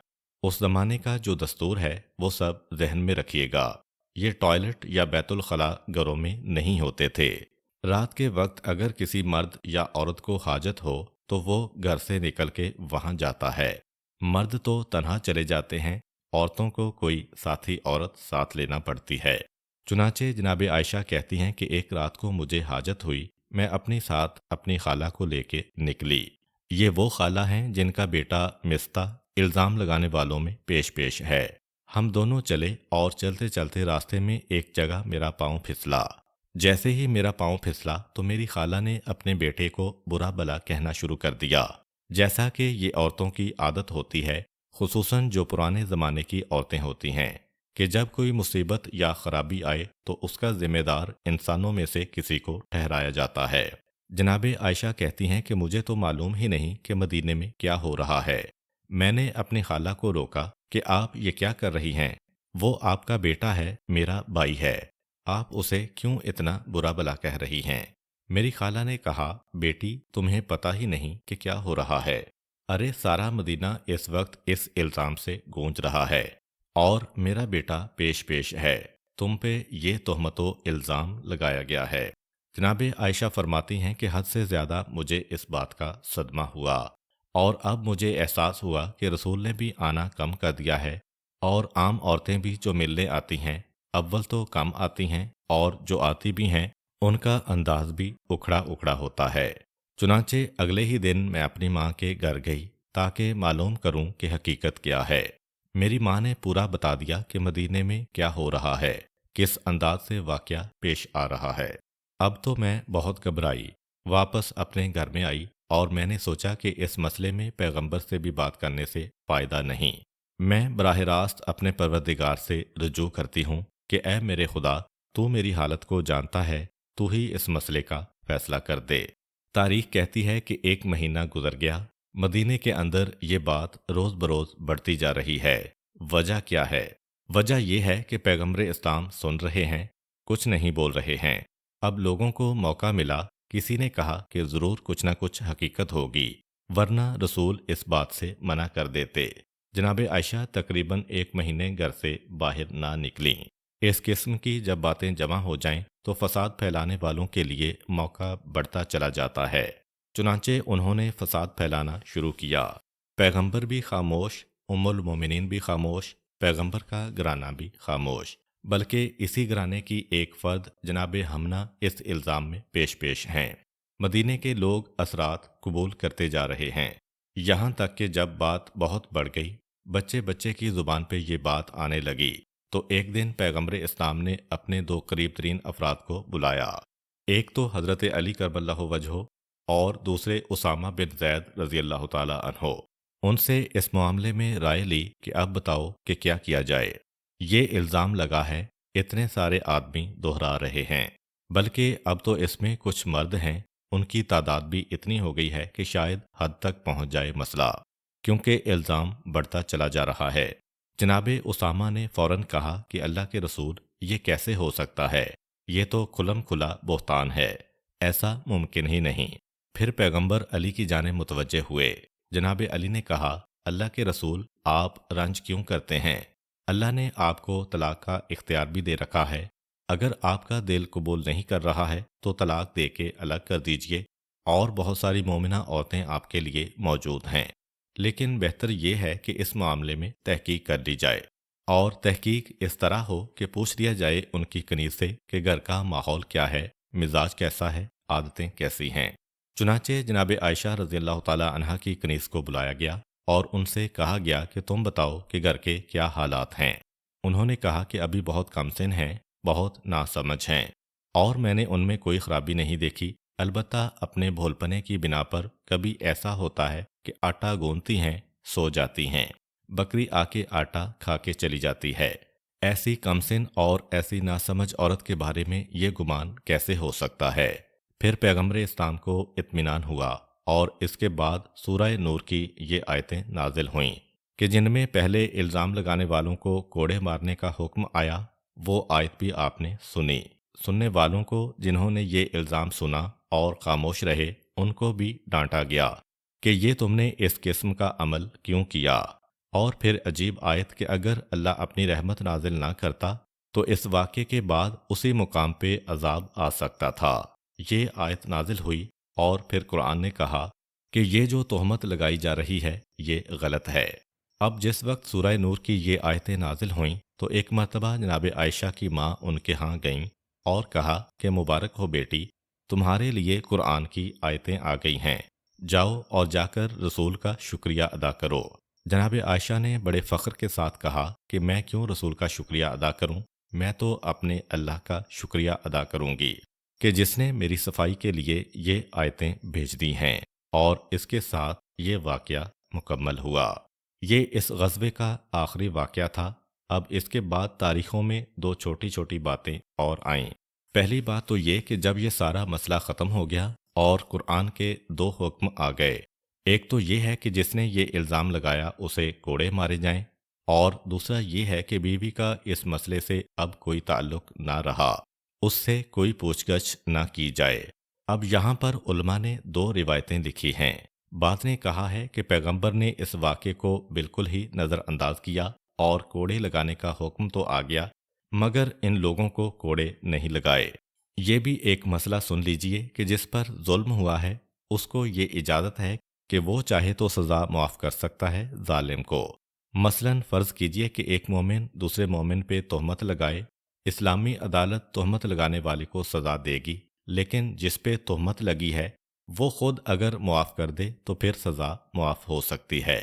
اس زمانے کا جو دستور ہے وہ سب ذہن میں رکھیے گا، یہ ٹوائلٹ یا بیت الخلاء گھروں میں نہیں ہوتے تھے۔ رات کے وقت اگر کسی مرد یا عورت کو حاجت ہو تو وہ گھر سے نکل کے وہاں جاتا ہے، مرد تو تنہا چلے جاتے ہیں، عورتوں کو کوئی ساتھی عورت ساتھ لینا پڑتی ہے۔ چنانچہ جناب عائشہ کہتی ہیں کہ ایک رات کو مجھے حاجت ہوئی، میں اپنی ساتھ اپنی خالہ کو لے کے نکلی۔ یہ وہ خالہ ہیں جن کا بیٹا مستہ الزام لگانے والوں میں پیش پیش ہے۔ ہم دونوں چلے اور چلتے چلتے راستے میں ایک جگہ میرا پاؤں پھسلا۔ جیسے ہی میرا پاؤں پھسلا تو میری خالہ نے اپنے بیٹے کو برا بلا کہنا شروع کر دیا، جیسا کہ یہ عورتوں کی عادت ہوتی ہے، خصوصاً جو پرانے زمانے کی عورتیں ہوتی ہیں، کہ جب کوئی مصیبت یا خرابی آئے تو اس کا ذمہ دار انسانوں میں سے کسی کو ٹھہرایا جاتا ہے۔ جناب عائشہ کہتی ہیں کہ مجھے تو معلوم ہی نہیں کہ مدینے میں کیا ہو رہا ہے۔ میں نے اپنی خالہ کو روکا کہ آپ یہ کیا کر رہی ہیں، وہ آپ کا بیٹا ہے، میرا بھائی ہے، آپ اسے کیوں اتنا برا بلا کہہ رہی ہیں؟ میری خالہ نے کہا، بیٹی تمہیں پتہ ہی نہیں کہ کیا ہو رہا ہے، ارے سارا مدینہ اس وقت اس الزام سے گونج رہا ہے اور میرا بیٹا پیش پیش ہے، تم پہ یہ تہمت و الزام لگایا گیا ہے۔ جناب عائشہ فرماتی ہیں کہ حد سے زیادہ مجھے اس بات کا صدمہ ہوا، اور اب مجھے احساس ہوا کہ رسول نے بھی آنا کم کر دیا ہے، اور عام عورتیں بھی جو ملنے آتی ہیں اول تو کم آتی ہیں، اور جو آتی بھی ہیں ان کا انداز بھی اکھڑا اکھڑا ہوتا ہے۔ چنانچہ اگلے ہی دن میں اپنی ماں کے گھر گئی تاکہ معلوم کروں کہ حقیقت کیا ہے۔ میری ماں نے پورا بتا دیا کہ مدینے میں کیا ہو رہا ہے، کس انداز سے واقعہ پیش آ رہا ہے۔ اب تو میں بہت گھبرائی، واپس اپنے گھر میں آئی اور میں نے سوچا کہ اس مسئلے میں پیغمبر سے بھی بات کرنے سے فائدہ نہیں، میں براہ راست اپنے پروردگار سے رجوع کرتی ہوں کہ اے میرے خدا، تو میری حالت کو جانتا ہے، تو ہی اس مسئلے کا فیصلہ کر دے۔ تاریخ کہتی ہے کہ 1 مہینہ گزر گیا، مدینے کے اندر یہ بات روز بروز بڑھتی جا رہی ہے۔ وجہ کیا ہے؟ وجہ یہ ہے کہ پیغمبر اسلام سن رہے ہیں، کچھ نہیں بول رہے ہیں۔ اب لوگوں کو موقع ملا، کسی نے کہا کہ ضرور کچھ نہ کچھ حقیقت ہوگی، ورنہ رسول اس بات سے منع کر دیتے۔ جناب عائشہ تقریباً 1 مہینے گھر سے باہر نہ نکلیں۔ اس قسم کی جب باتیں جمع ہو جائیں تو فساد پھیلانے والوں کے لیے موقع بڑھتا چلا جاتا ہے، چنانچہ انہوں نے فساد پھیلانا شروع کیا۔ پیغمبر بھی خاموش، ام المومنین بھی خاموش، پیغمبر کا گھرانہ بھی خاموش، بلکہ اسی گھرانے کی ایک فرد جناب حمنہ اس الزام میں پیش پیش ہیں۔ مدینے کے لوگ اثرات قبول کرتے جا رہے ہیں، یہاں تک کہ جب بات بہت بڑھ گئی، بچے بچے کی زبان پہ یہ بات آنے لگی، تو ایک دن پیغمبر اسلام نے اپنے 2 قریب ترین افراد کو بلایا، ایک تو حضرت علی کرم اللہ وجہہ اور دوسرے اسامہ بن زید رضی اللہ تعالی عنہ۔ ان سے اس معاملے میں رائے لی کہ اب بتاؤ کہ کیا کیا جائے، یہ الزام لگا ہے، اتنے سارے آدمی دہرا رہے ہیں، بلکہ اب تو اس میں کچھ مرد ہیں، ان کی تعداد بھی اتنی ہو گئی ہے کہ شاید حد تک پہنچ جائے مسئلہ، کیونکہ الزام بڑھتا چلا جا رہا ہے۔ جناب اسامہ نے فوراً کہا کہ اللہ کے رسول، یہ کیسے ہو سکتا ہے، یہ تو کھلم کھلا بہتان ہے، ایسا ممکن ہی نہیں۔ پھر پیغمبر علی کی جانب متوجہ ہوئے، جناب علی نے کہا، اللہ کے رسول، آپ رنج کیوں کرتے ہیں؟ اللہ نے آپ کو طلاق کا اختیار بھی دے رکھا ہے۔ اگر آپ کا دل قبول نہیں کر رہا ہے تو طلاق دے کے الگ کر دیجئے، اور بہت ساری مومنہ عورتیں آپ کے لیے موجود ہیں۔ لیکن بہتر یہ ہے کہ اس معاملے میں تحقیق کر لی جائے، اور تحقیق اس طرح ہو کہ پوچھ لیا جائے ان کی کنیز سے کہ گھر کا ماحول کیا ہے، مزاج کیسا ہے، عادتیں کیسی ہیں۔ چنانچہ جناب عائشہ رضی اللہ تعالی عنہا کی کنیز کو بلایا گیا اور ان سے کہا گیا کہ تم بتاؤ کہ گھر کے کیا حالات ہیں۔ انہوں نے کہا کہ ابھی بہت کم سن ہیں، بہت ناسمجھ ہیں، اور میں نے ان میں کوئی خرابی نہیں دیکھی، البتہ اپنے بھولپنے کی بنا پر کبھی ایسا ہوتا ہے کہ آٹا گوندتی ہیں، سو جاتی ہیں، بکری آ کے آٹا کھا کے چلی جاتی ہے۔ ایسی کم سن اور ایسی ناسمجھ عورت کے بارے میں یہ گمان کیسے ہو سکتا ہے؟ پھر پیغمبر اسلام کو اطمینان ہوا، اور اس کے بعد سورہ نور کی یہ آیتیں نازل ہوئیں کہ جن میں پہلے الزام لگانے والوں کو کوڑے مارنے کا حکم آیا، وہ آیت بھی آپ نے سنی۔ سننے والوں کو جنہوں نے یہ الزام سنا اور خاموش رہے، ان کو بھی ڈانٹا گیا کہ یہ تم نے اس قسم کا عمل کیوں کیا۔ اور پھر عجیب آیت کہ اگر اللہ اپنی رحمت نازل نہ کرتا تو اس واقعے کے بعد اسی مقام پہ عذاب آ سکتا تھا۔ یہ آیت نازل ہوئی، اور پھر قرآن نے کہا کہ یہ جو تہمت لگائی جا رہی ہے یہ غلط ہے۔ اب جس وقت سورہ نور کی یہ آیتیں نازل ہوئیں تو ایک مرتبہ جناب عائشہ کی ماں ان کے ہاں گئیں اور کہا کہ مبارک ہو بیٹی، تمہارے لیے قرآن کی آیتیں آ گئی ہیں، جاؤ اور جا کر رسول کا شکریہ ادا کرو۔ جناب عائشہ نے بڑے فخر کے ساتھ کہا کہ میں کیوں رسول کا شکریہ ادا کروں، میں تو اپنے اللہ کا شکریہ ادا کروں گی کہ جس نے میری صفائی کے لیے یہ آیتیں بھیج دی ہیں۔ اور اس کے ساتھ یہ واقعہ مکمل ہوا۔ یہ اس غزوے کا آخری واقعہ تھا۔ اب اس کے بعد تاریخوں میں دو چھوٹی چھوٹی باتیں اور آئیں۔ پہلی بات تو یہ کہ جب یہ سارا مسئلہ ختم ہو گیا اور قرآن کے دو حکم آ گئے، ایک تو یہ ہے کہ جس نے یہ الزام لگایا اسے کوڑے مارے جائیں، اور دوسرا یہ ہے کہ بیوی کا اس مسئلے سے اب کوئی تعلق نہ رہا، اس سے کوئی پوچھ گچھ نہ کی جائے۔ اب یہاں پر علماء نے دو روایتیں لکھی ہیں۔ بعض نے کہا ہے کہ پیغمبر نے اس واقعے کو بالکل ہی نظر انداز کیا اور کوڑے لگانے کا حکم تو آ گیا، مگر ان لوگوں کو کوڑے نہیں لگائے۔ یہ بھی ایک مسئلہ سن لیجئے کہ جس پر ظلم ہوا ہے اس کو یہ اجازت ہے کہ وہ چاہے تو سزا معاف کر سکتا ہے ظالم کو۔ مثلاً فرض کیجئے کہ ایک مومن دوسرے مومن پہ تہمت لگائے، اسلامی عدالت تہمت لگانے والے کو سزا دے گی، لیکن جس پہ تہمت لگی ہے وہ خود اگر معاف کر دے تو پھر سزا معاف ہو سکتی ہے۔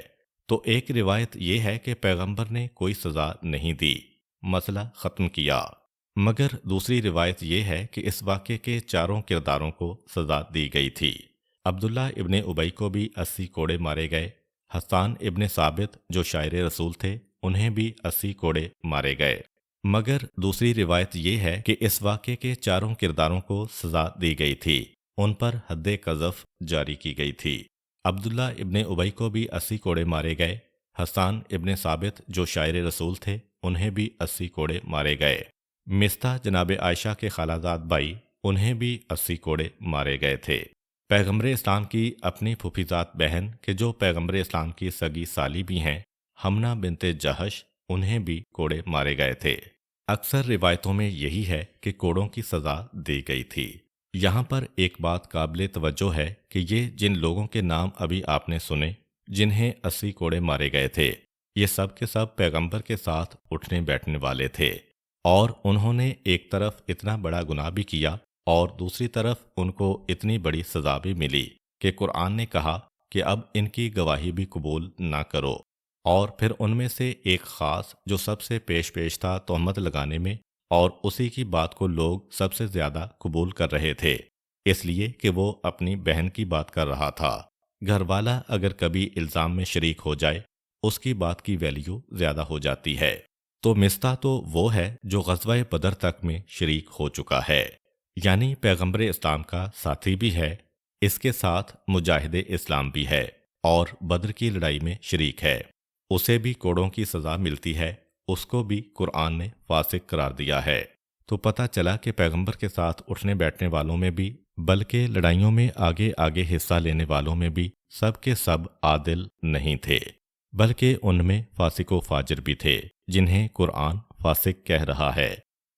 تو ایک روایت یہ ہے کہ پیغمبر نے کوئی سزا نہیں دی، مسئلہ ختم کیا، مگر دوسری روایت یہ ہے کہ اس واقعے کے چاروں کرداروں کو سزا دی گئی تھی۔ عبداللہ ابن ابی کو بھی 80 کوڑے مارے گئے، حسان ابن ثابت جو شاعر رسول تھے انہیں بھی 80 کوڑے مارے گئے، مگر دوسری روایت یہ ہے کہ اس واقعے کے چاروں کرداروں کو سزا دی گئی تھی، ان پر حد قذف جاری کی گئی تھی۔ عبداللہ ابن ابی کو بھی 80 کوڑے مارے گئے، حسان ابن ثابت جو شاعر رسول تھے انہیں بھی 80 کوڑے مارے گئے، مستح جناب عائشہ کے خالہ بھائی انہیں بھی 80 کوڑے مارے گئے تھے۔ پیغمبر اسلام کی اپنی پھوپھیزاد بہن کہ جو پیغمبر اسلام کی سگی سالی بھی ہیں، حمنہ بنت جہش، انہیں بھی کوڑے مارے گئے تھے۔ اکثر روایتوں میں یہی ہے کہ کوڑوں کی سزا دی گئی تھی۔ یہاں پر ایک بات قابل توجہ ہے کہ یہ جن لوگوں کے نام ابھی آپ نے سنے جنہیں 80 کوڑے مارے گئے تھے، یہ سب کے سب پیغمبر کے ساتھ اٹھنے بیٹھنے والے تھے، اور انہوں نے ایک طرف اتنا بڑا گناہ بھی کیا اور دوسری طرف ان کو اتنی بڑی سزا بھی ملی کہ قرآن نے کہا کہ اب ان کی گواہی بھی قبول نہ کرو۔ اور پھر ان میں سے ایک خاص جو سب سے پیش تھا تہمت لگانے میں، اور اسی کی بات کو لوگ سب سے زیادہ قبول کر رہے تھے، اس لیے کہ وہ اپنی بہن کی بات کر رہا تھا۔ گھر والا اگر کبھی الزام میں شریک ہو جائے اس کی بات کی ویلیو زیادہ ہو جاتی ہے۔ تو مستح تو وہ ہے جو غزوہ بدر تک میں شریک ہو چکا ہے، یعنی پیغمبر اسلام کا ساتھی بھی ہے، اس کے ساتھ مجاہد اسلام بھی ہے، اور بدر کی لڑائی میں شریک ہے، اسے بھی کوڑوں کی سزا ملتی ہے، اس کو بھی قرآن نے فاسق قرار دیا ہے۔ تو پتہ چلا کہ پیغمبر کے ساتھ اٹھنے بیٹھنے والوں میں بھی بلکہ لڑائیوں میں آگے آگے حصہ لینے والوں میں بھی سب کے سب عادل نہیں تھے، بلکہ ان میں فاسق و فاجر بھی تھے جنہیں قرآن فاسق کہہ رہا ہے۔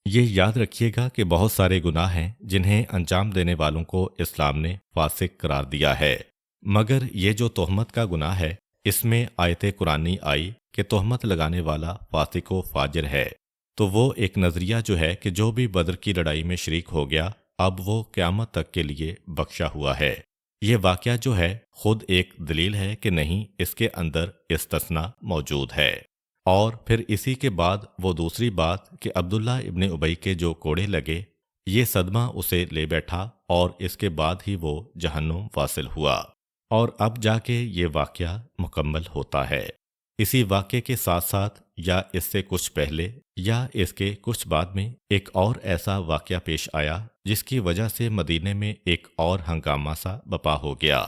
یہ یاد رکھیے گا کہ بہت سارے گناہ ہیں جنہیں انجام دینے والوں کو اسلام نے فاسق قرار دیا ہے، مگر یہ جو تہمت کا گناہ ہے، اس میں آیت قرآنی آئی کہ تہمت لگانے والا فاسق و فاجر ہے، تو وہ ایک نظریہ جو ہے کہ جو بھی بدر کی لڑائی میں شریک ہو گیا اب وہ قیامت تک کے لیے بخشا ہوا ہے۔ یہ واقعہ جو ہے خود ایک دلیل ہے کہ نہیں، اس کے اندر استثناء موجود ہے۔ اور پھر اسی کے بعد وہ دوسری بات کہ عبداللہ ابن ابی کے جو کوڑے لگے، یہ صدمہ اسے لے بیٹھا اور اس کے بعد ہی وہ جہنم واصل ہوا، اور اب جا کے یہ واقعہ مکمل ہوتا ہے۔ اسی واقعے کے ساتھ ساتھ یا اس سے کچھ پہلے یا اس کے کچھ بعد میں ایک اور ایسا واقعہ پیش آیا جس کی وجہ سے مدینے میں ایک اور ہنگامہ سا بپا ہو گیا،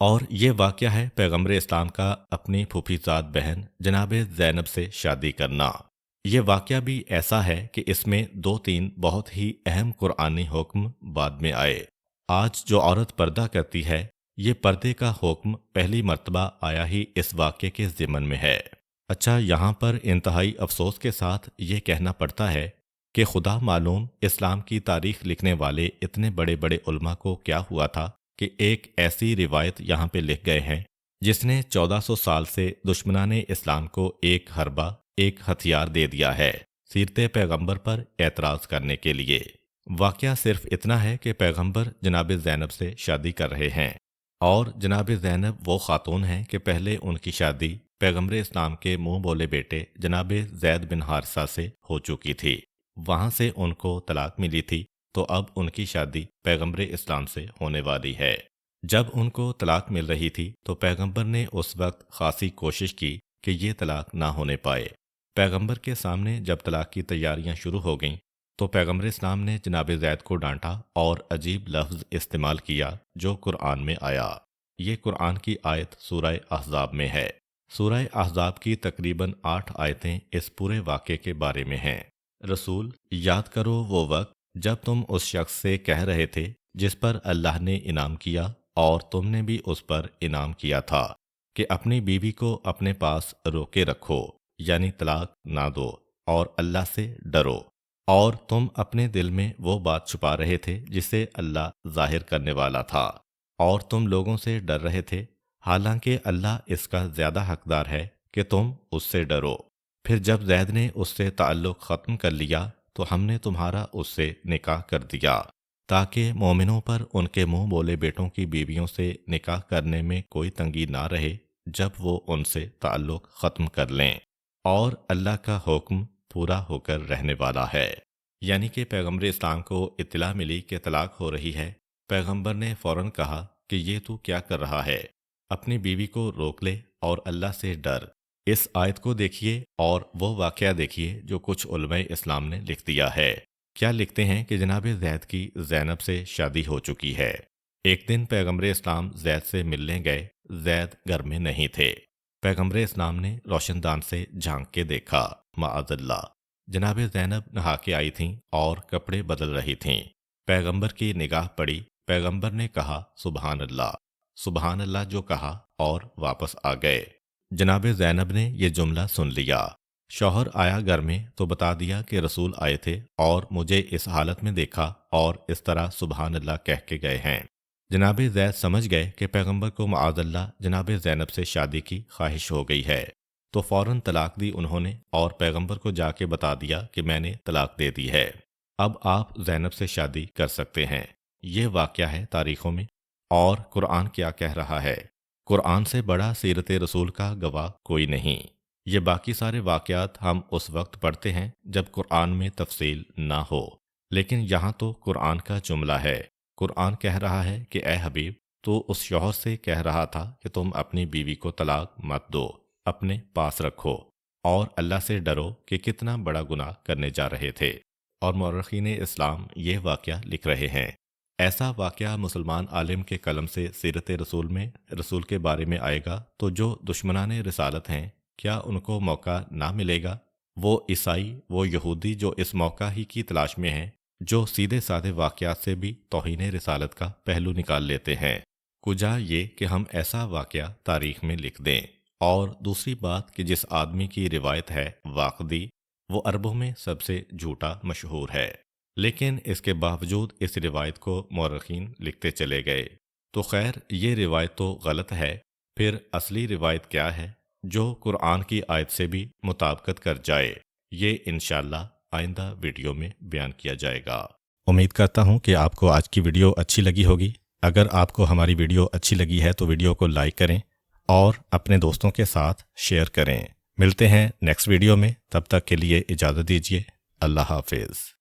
اور یہ واقعہ ہے پیغمبر اسلام کا اپنی پھوپھی زاد بہن جناب زینب سے شادی کرنا۔ یہ واقعہ بھی ایسا ہے کہ اس میں دو تین بہت ہی اہم قرآنی حکم بعد میں آئے۔ آج جو عورت پردہ کرتی ہے، یہ پردے کا حکم پہلی مرتبہ آیا ہی اس واقعے کے ضمن میں ہے۔ اچھا، یہاں پر انتہائی افسوس کے ساتھ یہ کہنا پڑتا ہے کہ خدا معلوم اسلام کی تاریخ لکھنے والے اتنے بڑے بڑے علماء کو کیا ہوا تھا کہ ایک ایسی روایت یہاں پہ لکھ گئے ہیں جس نے 1400 سال سے دشمنان اسلام کو ایک حربہ، ایک ہتھیار دے دیا ہے سیرت پیغمبر پر اعتراض کرنے کے لیے۔ واقعہ صرف اتنا ہے کہ پیغمبر جناب زینب سے شادی کر رہے ہیں، اور جناب زینب وہ خاتون ہیں کہ پہلے ان کی شادی پیغمبر اسلام کے منہ بولے بیٹے جناب زید بن حارثہ سے ہو چکی تھی، وہاں سے ان کو طلاق ملی تھی، تو اب ان کی شادی پیغمبر اسلام سے ہونے والی ہے۔ جب ان کو طلاق مل رہی تھی تو پیغمبر نے اس وقت خاصی کوشش کی کہ یہ طلاق نہ ہونے پائے۔ پیغمبر کے سامنے جب طلاق کی تیاریاں شروع ہو گئیں تو پیغمبر اسلام نے جناب زید کو ڈانٹا اور عجیب لفظ استعمال کیا جو قرآن میں آیا۔ یہ قرآن کی آیت سورہ احزاب میں ہے۔ سورہ احزاب کی تقریباً 8 آیتیں اس پورے واقعے کے بارے میں ہیں۔ رسول، یاد کرو وہ وقت جب تم اس شخص سے کہہ رہے تھے جس پر اللہ نے انعام کیا اور تم نے بھی اس پر انعام کیا تھا کہ اپنی بیوی کو اپنے پاس روکے رکھو، یعنی طلاق نہ دو، اور اللہ سے ڈرو، اور تم اپنے دل میں وہ بات چھپا رہے تھے جسے اللہ ظاہر کرنے والا تھا، اور تم لوگوں سے ڈر رہے تھے، حالانکہ اللہ اس کا زیادہ حقدار ہے کہ تم اس سے ڈرو۔ پھر جب زید نے اس سے تعلق ختم کر لیا تو ہم نے تمہارا اس سے نکاح کر دیا تاکہ مومنوں پر ان کے منہ بولے بیٹوں کی بیویوں سے نکاح کرنے میں کوئی تنگی نہ رہے جب وہ ان سے تعلق ختم کر لیں، اور اللہ کا حکم پورا ہو کر رہنے والا ہے۔ یعنی کہ پیغمبر اسلام کو اطلاع ملی کہ طلاق ہو رہی ہے، پیغمبر نے فوراً کہا کہ یہ تو کیا کر رہا ہے، اپنی بیوی کو روک لے اور اللہ سے ڈر۔ اس آیت کو دیکھیے اور وہ واقعہ دیکھیے جو کچھ علماء اسلام نے لکھ دیا ہے۔ کیا لکھتے ہیں کہ جناب زید کی زینب سے شادی ہو چکی ہے۔ ایک دن پیغمبر اسلام زید سے ملنے گئے، زید گھر میں نہیں تھے۔ پیغمبر اسلام نے روشن دان سے جھانک کے دیکھا، معاذ اللہ، جناب زینب نہا کے آئی تھیں اور کپڑے بدل رہی تھیں۔ پیغمبر کی نگاہ پڑی، پیغمبر نے کہا سبحان اللہ، سبحان اللہ جو کہا اور واپس آ گئے۔ جناب زینب نے یہ جملہ سن لیا۔ شوہر آیا گھر میں تو بتا دیا کہ رسول آئے تھے اور مجھے اس حالت میں دیکھا اور اس طرح سبحان اللہ کہہ کے گئے ہیں۔ جناب زید سمجھ گئے کہ پیغمبر کو معاذ اللہ جناب زینب سے شادی کی خواہش ہو گئی ہے، تو فوراً طلاق دی انہوں نے، اور پیغمبر کو جا کے بتا دیا کہ میں نے طلاق دے دی ہے، اب آپ زینب سے شادی کر سکتے ہیں۔ یہ واقعہ ہے تاریخوں میں، اور قرآن کیا کہہ رہا ہے۔ قرآن سے بڑا سیرت رسول کا گواہ کوئی نہیں۔ یہ باقی سارے واقعات ہم اس وقت پڑھتے ہیں جب قرآن میں تفصیل نہ ہو، لیکن یہاں تو قرآن کا جملہ ہے۔ قرآن کہہ رہا ہے کہ اے حبیب، تو اس شوہر سے کہہ رہا تھا کہ تم اپنی بیوی کو طلاق مت دو، اپنے پاس رکھو، اور اللہ سے ڈرو کہ کتنا بڑا گناہ کرنے جا رہے تھے۔ اور مورخین اسلام یہ واقعہ لکھ رہے ہیں۔ ایسا واقعہ مسلمان عالم کے قلم سے سیرت رسول میں رسول کے بارے میں آئے گا تو جو دشمنان رسالت ہیں، کیا ان کو موقع نہ ملے گا؟ وہ عیسائی، وہ یہودی جو اس موقع ہی کی تلاش میں ہیں، جو سیدھے سادھے واقعات سے بھی توہین رسالت کا پہلو نکال لیتے ہیں۔ کجا یہ کہ ہم ایسا واقعہ تاریخ میں لکھ دیں، اور دوسری بات کہ جس آدمی کی روایت ہے واقعی، وہ عربوں میں سب سے جھوٹا مشہور ہے، لیکن اس کے باوجود اس روایت کو مورخین لکھتے چلے گئے۔ تو خیر، یہ روایت تو غلط ہے، پھر اصلی روایت کیا ہے جو قرآن کی آیت سے بھی مطابقت کر جائے؟ یہ انشاءاللہ آئندہ ویڈیو میں بیان کیا جائے گا۔ امید کرتا ہوں کہ آپ کو آج کی ویڈیو اچھی لگی ہوگی۔ اگر آپ کو ہماری ویڈیو اچھی لگی ہے تو ویڈیو کو لائک کریں اور اپنے دوستوں کے ساتھ شیئر کریں۔ ملتے ہیں نیکسٹ ویڈیو میں، تب تک کے لیے اجازت دیجیے۔ اللہ حافظ۔